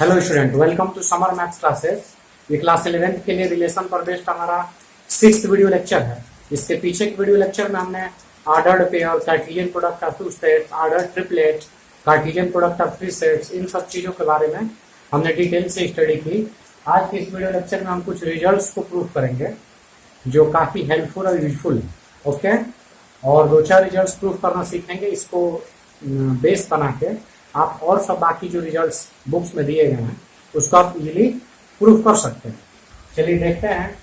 Hello student, welcome to summer maths classes. ये class 11th के लिए रिलेशन पर बेस्ड हमारा 6th वीडियो लेक्चर है। इसके पीछे के वीडियो लेक्चर में हमने ordered pair, Cartesian product of two sets, ordered triplet, Cartesian product of three sets, इन सब चीजों के बारे में हमने डिटेल से स्टडी की। आज के इस वीडियो लेक्चर में हम कुछ रिजल्ट्स को प्रूव करेंगे जो काफी हेल्पफुल और यूजफुल है। ओके, और दो चार रिजल्ट्स प्रूव करना सीखेंगे। इसको बेस बना के आप और सब बाकी जो रिजल्ट्स बुक्स में दिए गए हैं उसको आप इजीली प्रूव कर सकते हैं। चलिए देखते हैं।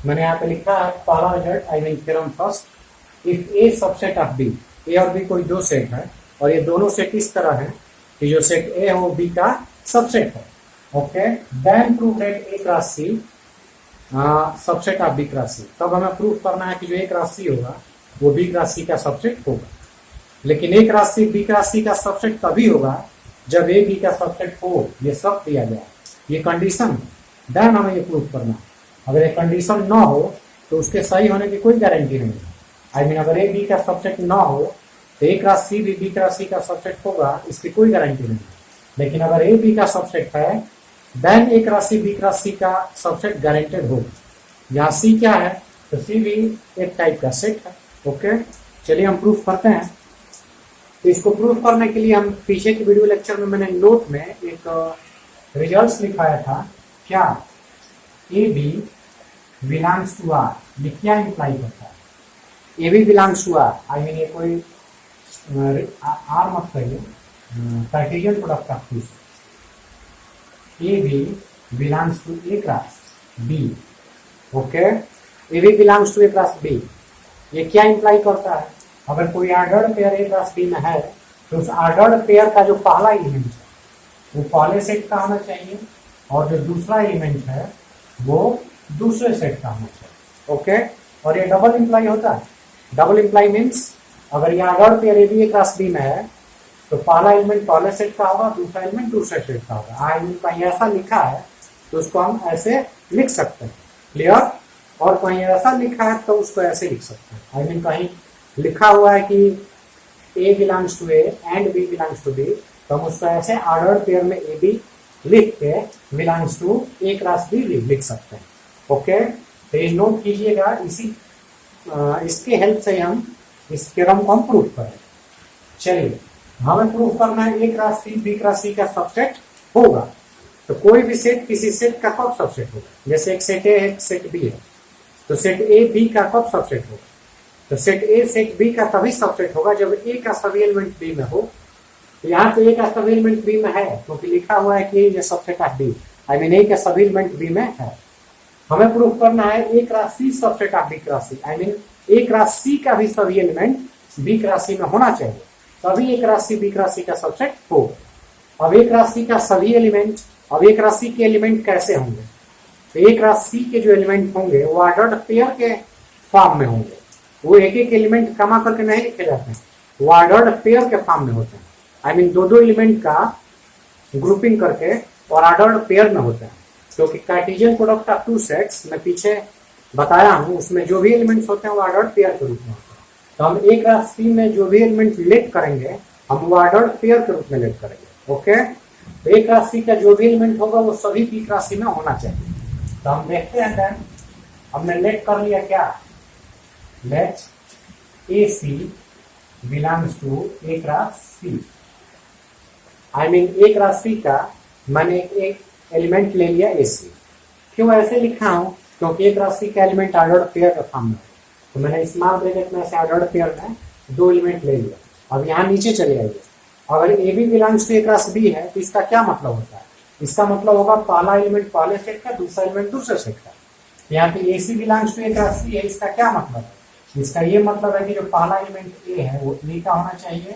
मैंने यहाँ पे लिखा है पहला result, I mean theorem first. If A subset of B, A और बी कोई दो सेट है और ये दोनों सेट इस तरह है कि जो सेट ए हो बी का सबसेट है। Okay, then prove that A cross C subset of B cross C. तब हमें प्रूव करना है कि जो ए क्रॉस सी होगा वो बी क्रॉस सी का सबसेट होगा। लेकिन ए cross C B cross C का सबसेट तभी होगा जब ए बी का सबसेट हो। ये सब दिया गया, ये कंडीशन है, देन हमें ये प्रूव करना है। अगर ये कंडीशन ना हो तो उसके सही होने की कोई गारंटी नहीं है। आई मीन अगर ए बी का सबसेट ना हो तो ए cross C B cross C का सबसेट होगा, इसकी कोई गारंटी नहीं है। लेकिन अगर ए बी का सबसेट है देन ए cross C B cross C का सबसेट गारंटेड होगा। यहाँ सी क्या है तो सी भी एक टाइप का सेट है। ओके, चलिए हम प्रूफ करते हैं। तो इसको प्रूफ करने के लिए हम पीछे के वीडियो लेक्चर में मैंने नोट में एक रिजल्ट्स लिखाया था। क्या A B belongs to R, ये क्या इंप्लाई करता है? A B belongs to R, I mean ये कोई आर मत कहिए, Cartesian product of this. A B belongs to A cross B. Okay, A B belongs to A cross B, ये क्या इंप्लाई करता है? अगर कोई ordered pair A cross B में है तो उस ऑर्डर्ड पेयर का जो पहला एलिमेंट है वो पहले सेट का होना चाहिए और जो दूसरा एलिमेंट है वो दूसरे सेट का होना चाहिए। ओके, और ये डबल इंप्लाई होता है। डबल इंप्लाई मीन्स अगर ये ordered pair A B A cross B में है तो पहला एलिमेंट पहले सेट का होगा, दूसरा एलिमेंट दूसरे सेट का होगा। आई मीन कहीं ऐसा लिखा है तो उसको हम ऐसे लिख सकते हैं। क्लियर? और कहीं ऐसा लिखा है तो उसको ऐसे लिख सकते हैं। आई मीन कहीं लिखा हुआ है कि A belongs to A and B belongs to B, तो हम उसको ऐसे ऑर्डर्ड पेयर में A B लिख के belongs to A cross B लिख सकते हैं। ओके, तो ये नोट कीजिएगा। इसके हेल्प से हम इस थ्योरम को हम प्रूव करें। चलिए, हमें प्रूव करना है A cross C B cross C का सबसेट होगा। तो कोई भी सेट किसी सेट का कब सबसेट होगा? जैसे एक सेट A है एक सेट B है, तो सेट A B का कब सबसेट होगा? तो सेट ए सेट बी का तभी सबसेट होगा जब ए का सभी एलिमेंट बी में हो। तो यहाँ पे ए का सभी एलिमेंट बी में है क्योंकि लिखा हुआ है कि ये subset of B, I mean A का सभी एलिमेंट बी में है। हमें प्रूफ करना है A cross C subset of B cross C, I mean A cross C का भी सभी एलिमेंट बी क्रॉस सी में होना चाहिए तभी ए cross C B cross C का सबसेट हो। अब ए क्रॉस सी का सभी एलिमेंट, अब ए क्रॉस सी के एलिमेंट कैसे होंगे? तो ए क्रॉस सी के जो एलिमेंट होंगे वो ऑर्डर्ड पेयर के फॉर्म में होंगे। वो एक एक एलिमेंट कमा करके नहीं लिखे जाते हैं, वो ऑर्डर्ड पेयर के फॉर्म में होते हैं। आई मीन दो दो एलिमेंट का ग्रुपिंग करके और ऑर्डर्ड पेयर में होते हैं। क्योंकि Cartesian product of two sets मैं पीछे बताया हूं, उसमें जो भी एलिमेंट्स होते हैं वो ऑर्डर्ड पेयर के रूप में होते हैं। तो हम ए क्रॉस सी में जो भी एलिमेंट लेट करेंगे हम वो ऑर्डर्ड पेयर के रूप में लेट करेंगे। ओके, तो ए क्रॉस सी का जो भी एलिमेंट होगा वो सभी बी क्रॉस सी में होना चाहिए। तो हम देखते हैं। देन हमने लेट कर लिया क्या? Let AC belongs to A cross C. I mean A cross C का मैंने एक एलिमेंट ले लिया AC। क्यों ऐसे लिखा हूं? क्योंकि A cross C का एलिमेंट ऑर्डर्ड पेयर का फॉर्म में, तो मैंने स्मॉल ब्रैकेट में से ऑर्डर्ड पेयर में दो एलिमेंट ले लिया। अब यहाँ नीचे चले आइए। अगर AB belongs to A cross B है तो इसका क्या मतलब होता है? इसका मतलब होगा पहला एलिमेंट पहले सेट का, दूसरा एलिमेंट दूसरे सेट का। यहाँ पे AC belongs to A cross C है, इसका क्या मतलब है? इसका ये मतलब है कि जो पहला एलिमेंट ए है वो ए का होना चाहिए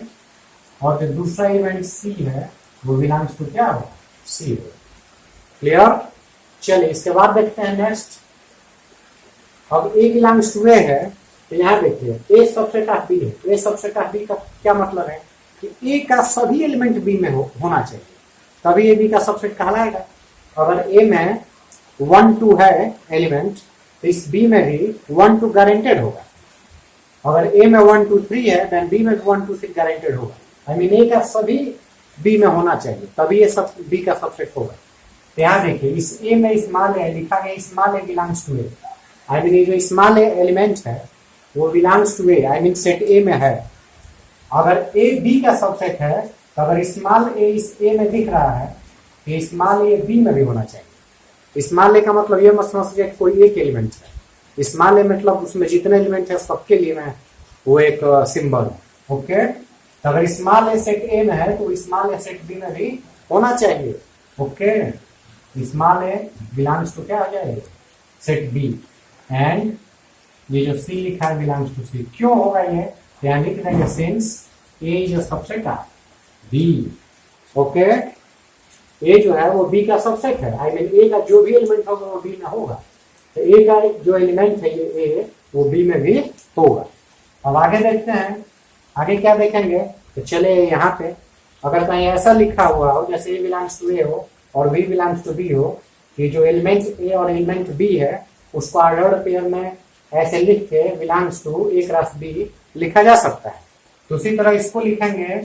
और जो दूसरा एलिमेंट सी है वो बिलोंग्स टू क्या होगा? सी होगा। क्लियर? चलिए इसके बाद देखते हैं नेक्स्ट। अब ए बिलोंग्स टू ए है तो यहाँ देखिए ए सबसेट ऑफ बी है। ए सबसेट ऑफ बी का क्या मतलब है कि ए का सभी एलिमेंट बी में होना चाहिए तभी ए बी का सबसेट कहलाएगा। अगर ए में 1 2 है एलिमेंट तो इस बी में भी 1 2 गारंटेड होगा। अगर ए में 1 2 3 है देन बी में 1 2 3 गारंटेड होगा। आई मीन ए का सभी बी में होना चाहिए, तभी ये सब बी का सबसेट होगा। तो यहाँ देखिए इस ए में स्मॉल ए लिखा गया, small a belongs to A, I mean ये जो स्मॉल ए एलिमेंट है वो belongs to A, I mean set A में है। अगर ए बी का सबसेट है तो अगर स्मॉल ए इस ए में दिख रहा है तो स्मॉल ए बी में भी होना चाहिए। स्मॉल ए का मतलब ये मत समझिए कोई एक एलिमेंट है, स्मॉल ए मतलब उसमें जितने एलिमेंट है सबके लिए में वो एक सिंबल है। ओके, तो अगर स्मॉल ए सेट ए में है तो स्मॉल ए सेट बी में भी होना चाहिए। Okay, small a belongs to क्या आ जाएगा, सेट बी, एंड ये जो सी लिखा है बिलोंग्स टू सी। क्यों होगा ये, यहाँ लिख देंगे since A is a subset of B. Okay, A जो है वो बी का सबसेट है, आई मीन ए का जो भी एलिमेंट होगा वो बी में होगा, तो ए का जो एलिमेंट है ये ए वो बी में भी होगा। अब आगे देखते हैं, आगे क्या देखेंगे, तो चले यहाँ पे अगर कहीं ऐसा लिखा हुआ हो जैसे ए बिलोंग्स टू ए हो और बी बिलोंग्स टू बी हो, कि जो एलिमेंट ए और एलिमेंट बी है उसको ऑर्डर्ड पेयर में ऐसे लिख के belongs to A cross B लिखा जा सकता है। तो उसी तरह इसको लिखेंगे,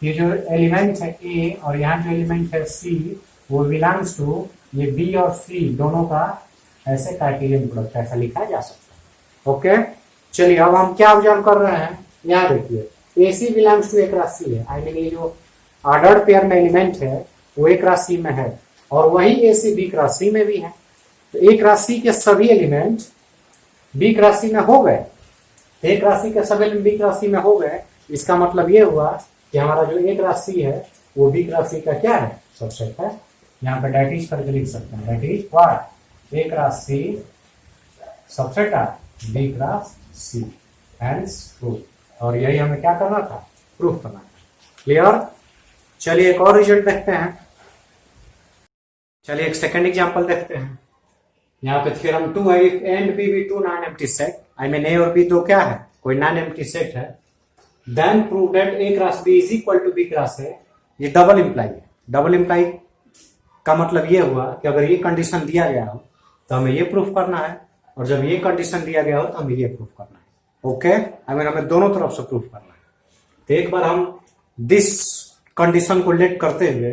ये जो एलिमेंट है ए और यहाँ जो एलिमेंट है सी वो बिलोंग्स टू ये बी और सी दोनों का ऐसे कार्टेशियन प्रोडक्ट ऐसा लिखा जा सकता है। ओके, चलिए अब हम क्या ऑब्जर्व कर रहे हैं, यहाँ देखिए ए सी बिलोंग्स टू ए क्रॉस सी है, आई मीन ये जो ऑर्डर्ड पेयर में एलिमेंट है वो ए क्रॉस सी में है और वही ए सी बी क्रॉस सी में भी है। तो ए क्रॉस सी के सभी एलिमेंट बी क्रॉस सी में हो गए, ए क्रॉस सी के सभी एलिमेंट बी क्रॉस सी में हो गए। इसका मतलब ये हुआ कि हमारा जो ए क्रॉस सी है वो बी क्रॉस सी का क्या है, सबसेट है। यहाँ पे डेट इज करके लिख सकते हैं, that is what, A cross C subset of B cross C, hence proof. और यही हमें क्या करना था, प्रूफ करना था। क्लियर, चलिए एक और रिजल्ट देखते हैं। चलिए एक सेकंड एग्जांपल देखते हैं। यहाँ पे थ्योरम 2 है, if A and B be two non empty set, I mean A और बी दो क्या है, कोई नॉन एम्प्टी सेट है, then prove that A cross B is equal to B cross A. ये डबल इंप्लाई है। Double imply का मतलब ये हुआ कि अगर ये कंडीशन दिया गया हो तो हमें ये प्रूफ करना है, और जब ये कंडीशन दिया गया हो तो हमें ये प्रूफ करना है। ओके, आई मीन हमें दोनों तरफ से प्रूफ करना है। तो एक बार हम दिस कंडीशन को लेट करते हुए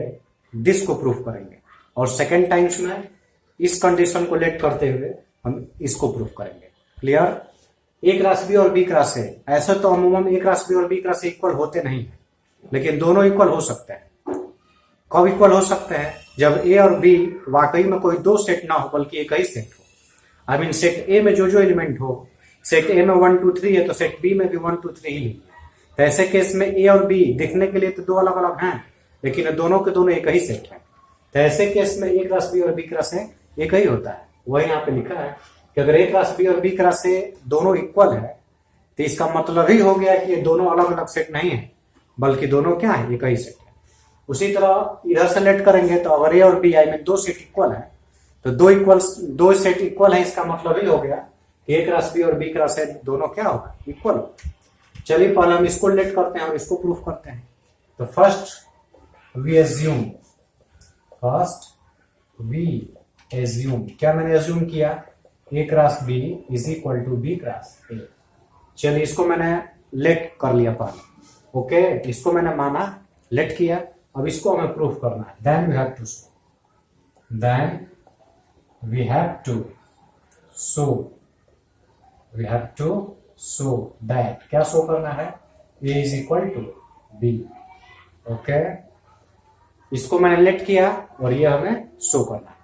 दिस को प्रूफ करेंगे, और सेकेंड टाइम्स में इस कंडीशन को लेट करते हुए हम इसको प्रूफ करेंगे। क्लियर, ए क्रॉस बी और बी क्रॉस ए, ऐसे तो अमूमन ए क्रॉस बी और बी क्रॉस ए इक्वल होते नहीं है, लेकिन दोनों इक्वल हो सकते हैं। कब इक्वल हो सकते हैं, जब ए और बी वाकई में कोई दो सेट ना हो बल्कि एक ही सेट हो। आई मीन सेट ए में जो जो एलिमेंट हो, सेट ए में 1 2 3 है तो सेट बी में भी 1 2 3 ही। तो ऐसे केस में ए और बी दिखने के लिए तो दो अलग अलग हैं, लेकिन दोनों के दोनों एक ही सेट है। तो ऐसे केस में ए क्रॉस बी और बी क्रॉस ए एक ही होता है। वही यहाँ पे लिखा है कि अगर ए क्रॉस बी और बी क्रॉस ए दोनों इक्वल है तो इसका मतलब ही हो गया कि ये दोनों अलग अलग सेट नहीं है, बल्कि दोनों क्या है, एक ही सेट है। उसी तरह इधर से लेट करेंगे तो अगर ए और बी आई में दो सेट इक्वल है तो दो सेट इक्वल है, इसका मतलब ही हो गया कि ए क्रॉस बी और बी क्रॉस ए दोनों क्या होगा, इक्वल। चलिए पहले हम इसको लेट करते हैं और इसको प्रूफ करते हैं। तो फर्स्ट वी एज्यूम, क्या मैंने एज्यूम किया, A cross B is equal to B cross A. चलिए इसको मैंने लेट कर लिया पहले। ओके, इसको मैंने माना, लेट किया, अब इसको हमें प्रूफ करना है। Then we have to show that, क्या शो करना है, A is equal to B. Okay, इसको मैंने लेट किया और ये हमें शो करना है।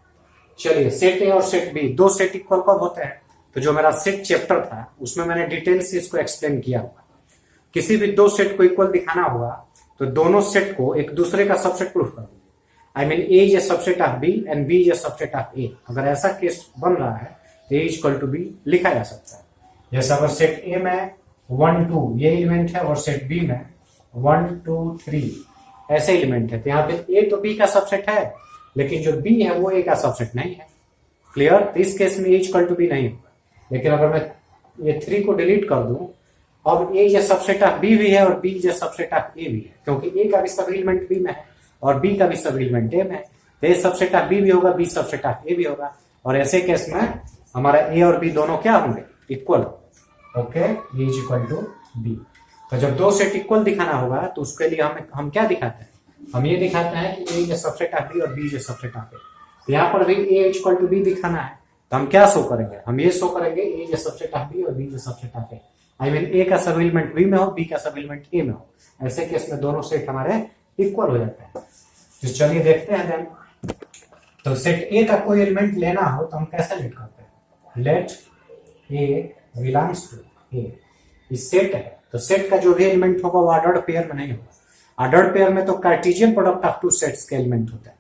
चलिए सेट ए और सेट बी दो सेट इक्वल कब होते हैं, तो जो मेरा सेट चैप्टर था उसमें मैंने डिटेल से इसको एक्सप्लेन किया हुआ। किसी भी दो सेट को इक्वल दिखाना हुआ तो दोनों सेट को एक दूसरे का सबसेट प्रूफ कर देंगे। I mean A is a subset of B and B is a subset of A. अगर ऐसा केस बन रहा है तो A is equal to B लिखा जा सकता है। जैसे अगर सेट ए में 1 2 ये एलिमेंट है और सेट बी में 1 2 3 ऐसे एलिमेंट है, तो यहाँ पे ए तो बी का सबसेट है, लेकिन जो बी है वो ए का सबसेट नहीं है। क्लियर, तो इस केस में ए इक्वल टू बी नहीं होगा। लेकिन अगर मैं ये 3 को डिलीट कर दूं, अब ए ये सबसेट ऑफ बी भी है और बी ये सबसेट ऑफ ए भी है, क्योंकि ए का भी सब एलिमेंट बी में है और बी का भी सब एलिमेंट ए में है, तो ए सबसेट ऑफ बी भी होगा, बी सबसेट ऑफ ए भी होगा। और ऐसे केस में हमारा ए और बी दोनों क्या होंगे, equal. Okay, A is equal to B. तो जब दो सेट इक्वल दिखाना होगा तो उसके लिए हम क्या दिखाते हैं, हम ये दिखाते हैं कि A is a subset of B और B is a subset of A. तो यहाँ पर भी ए इक्वल टू बी दिखाना है, तो हम क्या शो करेंगे, हम ये शो करेंगे A is a subset of B और B is a subset of A. I mean A का सब एलिमेंट बी में हो, बी का सब एलिमेंट ए में हो। ऐसे केस में दोनों सेट हमारे इक्वल हो जाते हैं। तो चलिए देखते हैं देन। तो सेट ए का कोई एलिमेंट लेना हो तो हम कैसे लिख करते हैं, लेट ए बिलोंग्स टू ए। इस सेट है तो सेट का जो भी एलिमेंट होगा वो ऑर्डर्ड पेयर में नहीं होगा। ऑर्डर्ड पेयर में तो Cartesian product of two sets के एलिमेंट होता है।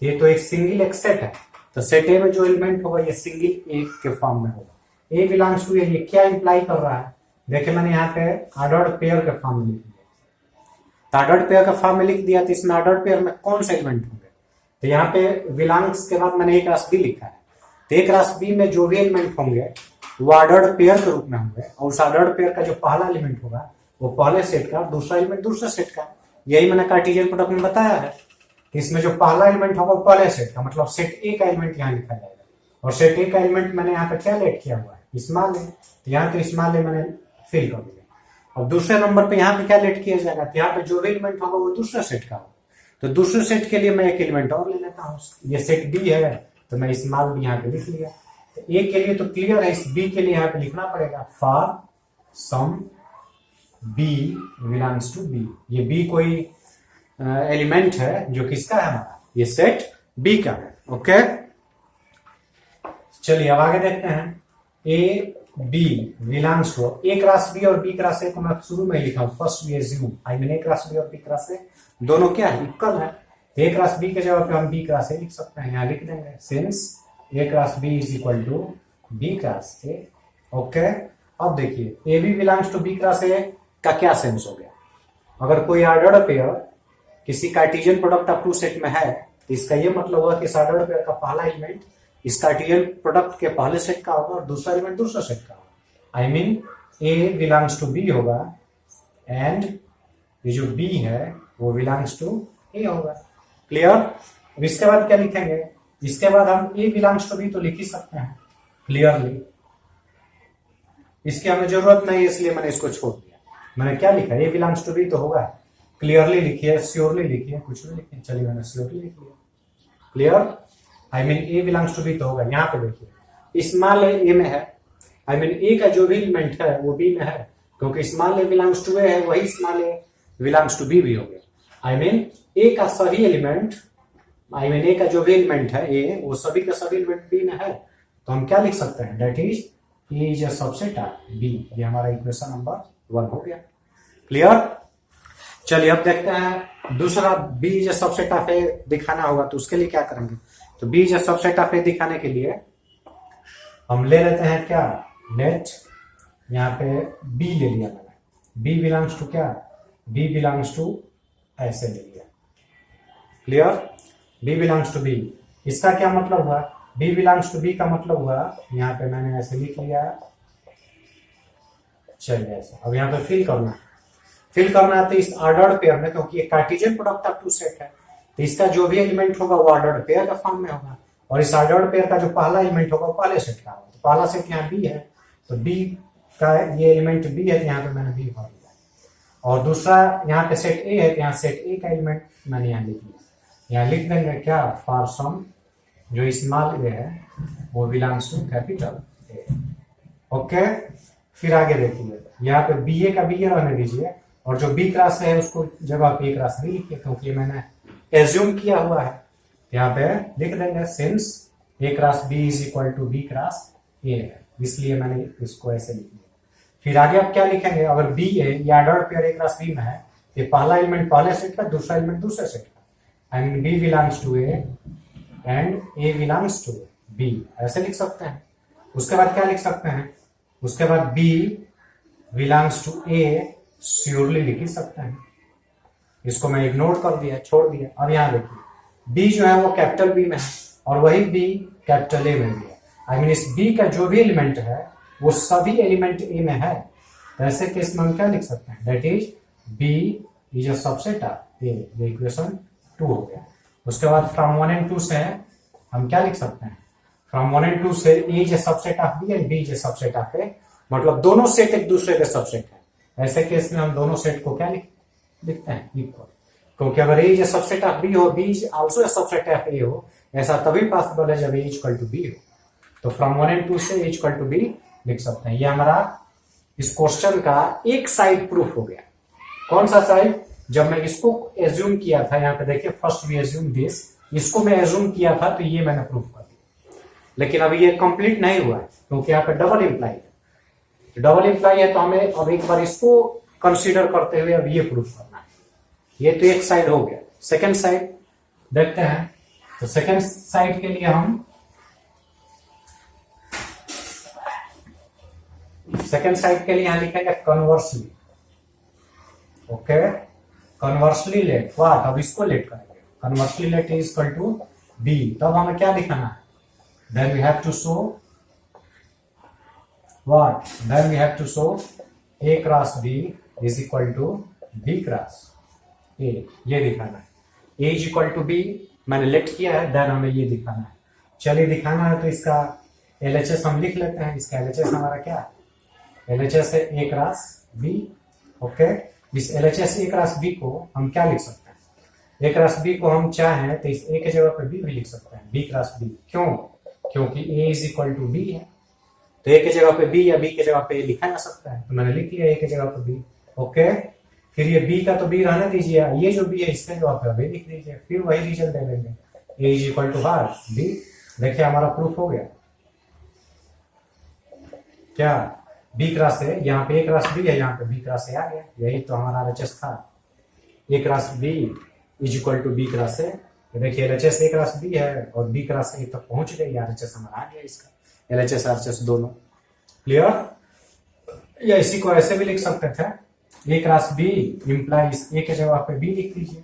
ये तो एक सिंगल एक सेट है, तो सेट ए में जो एलिमेंट होगा ये सिंगल ए के फॉर्म में होगा। ए बिलोंग्स टू ए, ये क्या इंप्लाई कर रहा है, देखिए मैंने यहाँ पे ऑर्डर्ड पेयर के फॉर्म में लिख दिया। तो ऑर्डर्ड पेयर का फॉर्म में लिख दिया, तो इसमें ऑर्डर्ड पेयर में कौन से एलिमेंट होंगे, तो यहाँ पे बिलोंग्स के बाद मैंने एक रास बी लिखा है। तो एक रास बी में जो भी एलिमेंट होंगे वो ऑर्डर्ड पेयर के रूप में होंगे, और उस ऑर्डर्ड पेयर का जो पहला एलिमेंट होगा वो पहले सेट का, दूसरा एलिमेंट दूसरे सेट का। यही मैंने कार्टेशियन प्रोडक्ट में बताया है। इसमें जो पहला एलिमेंट होगा वो पहले सेट का, मतलब सेट ए का एलिमेंट यहाँ लिखा जाएगा। और सेट ए का एलिमेंट मैंने यहाँ पे क्या लेट किया हुआ है, स्मॉल ए। तो यहाँ पे स्मॉल ए मैंने फिल कर दिया। और दूसरे नंबर पे यहाँ पे क्या लेट किया जाएगा, तो यहाँ पे जो भी एलिमेंट होगा वो दूसरे सेट का होगा। तो दूसरे सेट के लिए मैं एक एलिमेंट और ले लेता हूँ। ये सेट बी है तो मैं स्मॉल बी यहाँ पे लिख लिया। तो ए के लिए तो क्लियर है, इस बी के लिए यहाँ पे लिखना पड़ेगा for some B belongs to B. ये बी कोई एलिमेंट है जो किसका है हमारा, ये सेट बी का है। ओके, चलिए अब आगे देखते हैं। ए बी बिलोंग्स टू, एक रास बी और बी क्रॉस ए को मैं शुरू में लिखा हूं, first we assume. I mean एक रास बी और बी क्रॉस ए दोनों क्या है, इक्वल है। एक रास बी के जगह पे हम बी क्रॉस ए लिख सकते हैं, यहाँ लिख देंगे since A cross B is equal to B cross A. Okay, अब देखिए A B belongs to B cross A का क्या सेंस हो गया। अगर कोई ऑर्डर्ड पेयर किसी Cartesian product of two set में है तो इसका ये मतलब हुआ कि इस ऑर्डर्ड पेयर का पहला एलिमेंट इस कार्टेशियन प्रोडक्ट के पहले सेट का होगा और दूसरा एलिमेंट दूसरा सेट का होगा। I mean A belongs to B होगा एंड ये जो बी है वो बिलोंग्स टू ए होगा। क्लियर। अब इसके बाद क्या लिखेंगे, इसके बाद हम ए बिलोंग्स टू बी तो लिख ही सकते हैं क्लियरली, इसकी हमें जरूरत नहीं है इसलिए मैंने इसको छोड़ दिया। मैंने क्या लिखा, ए बिलोंग्स टू बी तो होगा, क्लियरली लिखिए, श्योरली लिखिए, कुछ भी लिखिए। चलिए मैंने श्योरली लिख लिया। Clear. I mean A belongs to B तो होगा। यहाँ पे देखिए स्मॉल ए में है, आई मीन ए का जो भी एलिमेंट है वो बी में है, क्योंकि small a belongs to A है, वही small a belongs to B भी हो गया। आई मीन ए का सभी एलिमेंट, आई मीन ए का जो भी एलिमेंट है ए, वो सभी का सभी एलिमेंट बी में है। तो हम क्या लिख सकते हैं, that is A is a subset of B. ये हमारा इक्वेशन नंबर 1 हो गया। क्लियर। चलिए अब देखते हैं दूसरा, B is a subset of A दिखाना होगा तो उसके लिए क्या करेंगे। तो B is a subset of A दिखाने के लिए हम ले लेते हैं क्या, लेट, यहाँ पे बी ले लिया मैंने, बी बिलोंग्स टू क्या, बी बिलोंग्स टू, ऐसे ले लिया। Clear. B belongs to B, इसका क्या मतलब हुआ, बी बिलोंग्स टू बी का मतलब हुआ, यहाँ पे मैंने ऐसे लिख लिया। चलिए ऐसा, अब यहाँ पे फिल करना है तो इस ऑर्डर्ड पेयर में, क्योंकि ये Cartesian product of two set है तो इसका जो भी एलिमेंट होगा वो ऑर्डर्ड पेयर का फॉर्म में होगा, और इस ऑर्डर्ड पेयर का जो पहला एलिमेंट होगा वो पहले सेट का होगा। तो पहला सेट यहाँ बी है तो बी का ये एलिमेंट बी है, यहाँ पे मैंने बी भर दिया। और दूसरा यहाँ पे सेट ए है, यहाँ सेट ए का एलिमेंट मैंने यहाँ लिख लिया। यहाँ लिख देंगे क्या, फॉर सम जो स्मॉल ए है वो belongs to capital A. Okay, फिर आगे देखिए, यहाँ पे बी ए का बी ए रहने दीजिए, और जो बी क्लास है उसको जगह पे ए क्लास बी लिखिए, क्योंकि मैंने एज्यूम किया हुआ है। यहाँ पे लिख देंगे since A cross B is equal to B cross A है, इसलिए मैंने इसको ऐसे लिख दिया। फिर आगे आप क्या लिखेंगे, अगर बी है या ordered pair A cross B में है, ये पहला एलिमेंट पहले सेट का, दूसरा एलिमेंट दूसरे सेट का। I mean B belongs to A and A belongs to B, ऐसे लिख सकते हैं। उसके बाद क्या लिख सकते हैं, उसके बाद B belongs to A surely लिख ही सकते हैं। इसको मैं इग्नोर कर दिया, छोड़ दिया। और यहाँ देखिए बी जो है वो कैपिटल बी में है और वही बी कैपिटल ए में भी है। आई मीन इस बी का जो भी एलिमेंट है वो सभी एलिमेंट ए में है। तो ऐसे केस में हम क्या लिख सकते हैं, that is B is a subset of A. ये इक्वेशन 2 हो गया। उसके बाद फ्रॉम 1 and 2 से हम क्या लिख सकते हैं, फ्रॉम 1 and 2 से A is a subset of B and B is a subset of A, मतलब दोनों सेट एक दूसरे के सबसेट है। ऐसे केस में हम दोनों सेट को क्या लिखते हैं, इक्वल। क्योंकि अगर A is a subset of B हो, B is also a subset of A हो, ऐसा तभी पॉसिबल है जब ए इक्वल टू बी हो। तो फ्रॉम 1 and 2 से ए इक्वल टू बी लिख सकते हैं। ये हमारा इस क्वेश्चन का एक साइड प्रूफ हो गया। कौन सा साइड? जब मैं इसको एज्यूम किया था, यहाँ पे देखिए फर्स्ट वी एज्यूम दिस, इसको मैं एज्यूम किया था तो ये मैंने प्रूफ कर दिया। लेकिन अभी ये कंप्लीट नहीं हुआ है क्योंकि यहाँ पे डबल इंप्लाई है। डबल इंप्लाई है तो हमें अब एक बार इसको कंसीडर करते हुए अब ये प्रूफ करना है। ये तो एक साइड हो गया। सेकेंड साइड देखते हैं। तो सेकेंड साइड के लिए हम यहां लिखेंगे conversely. Okay, conversely let what, अब इसको लेट करेंगे। Conversely let is equal to B. तब हमें क्या दिखाना है? Then we have to show what, then we have to show A cross B is equal to B cross A. ये दिखाना है। A is equal to B मैंने let किया है, देन हमें ये दिखाना है। चलिए दिखाना है तो इसका एलएचएस हम लिख लेते हैं। इसका एलएचएस हमारा क्या है? एलएचएस है ए क्रॉस बी। ओके, इस एलएचएस ए क्रॉस बी को हम क्या लिख सकते हैं? ए क्रॉस बी को हम चाहें तो इस ए के जगह पे बी भी लिख सकते हैं, बी क्रॉस बी। क्यों? क्योंकि A is equal to B है, तो ए के जगह पे बी या बी के जगह पे ए लिखा जा सकता है। तो मैंने लिख लिया ए के जगह पे बी। ओके, फिर ये बी का तो बी रहने दीजिए, ये जो बी है इसके जगह पे बी लिख दीजिए, फिर वही रीजन दे देंगे, A is equal to are B. देखिए हमारा प्रूफ हो गया। क्या? बी क्रॉस है, यहाँ पे ए क्रॉस बी है, यहाँ पे बी क्रॉस ए आ गया। यही तो हमारा एलएचएस था, A cross B is equal to B cross A. देखिए एलएचएस ए क्रॉस बी है और बी क्रॉस ए तक पहुंच गई, आरएचएस हमारा आ गया इसका, एलएचएस आरएचएस दोनों। क्लियर? या इसी को ऐसे भी लिख सकते थे, ए क्रॉस बी इंप्लाइज, ए के जगह पे बी लिख दीजिए,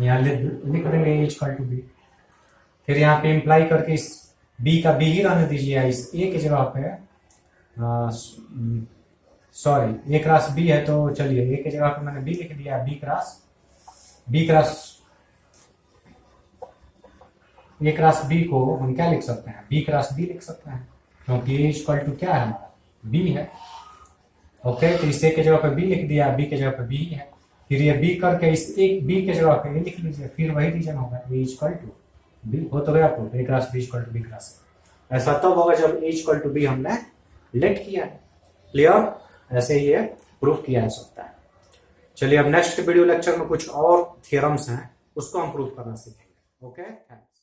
यहाँ लिख देंगे A is equal to B. फिर यहाँ पे इंप्लाई करके इस बी का बी ही रहने दीजिए, इस ए के जगह पे सॉरी ए क्रॉस बी है तो चलिए ए के जगह पे मैंने बी लिख दिया, बी क्रॉस बी को हम क्या लिख सकते हैं? बी क्रॉस बी लिख सकते हैं, क्योंकि ए इक्वल टू क्या है हमारा? बी है। ओके, तो इस ए के जगह पे बी लिख दिया, बी के जगह पे बी है। फिर ये बी करके इस एक बी के जगह पे ए लिख लीजिए, फिर वही रीजन होगा, ए इक्वल टू बी। हो तो गया आपको A cross B equal to B cross. ऐसा तब होगा जब ए इक्वल टू बी हमने लेट किया है। क्लियर? ऐसे ही ये प्रूफ किया जा सकता है। चलिए अब नेक्स्ट वीडियो लेक्चर में कुछ और थ्योरम्स हैं, उसको हम प्रूफ करना सीखेंगे। Okay, thanks.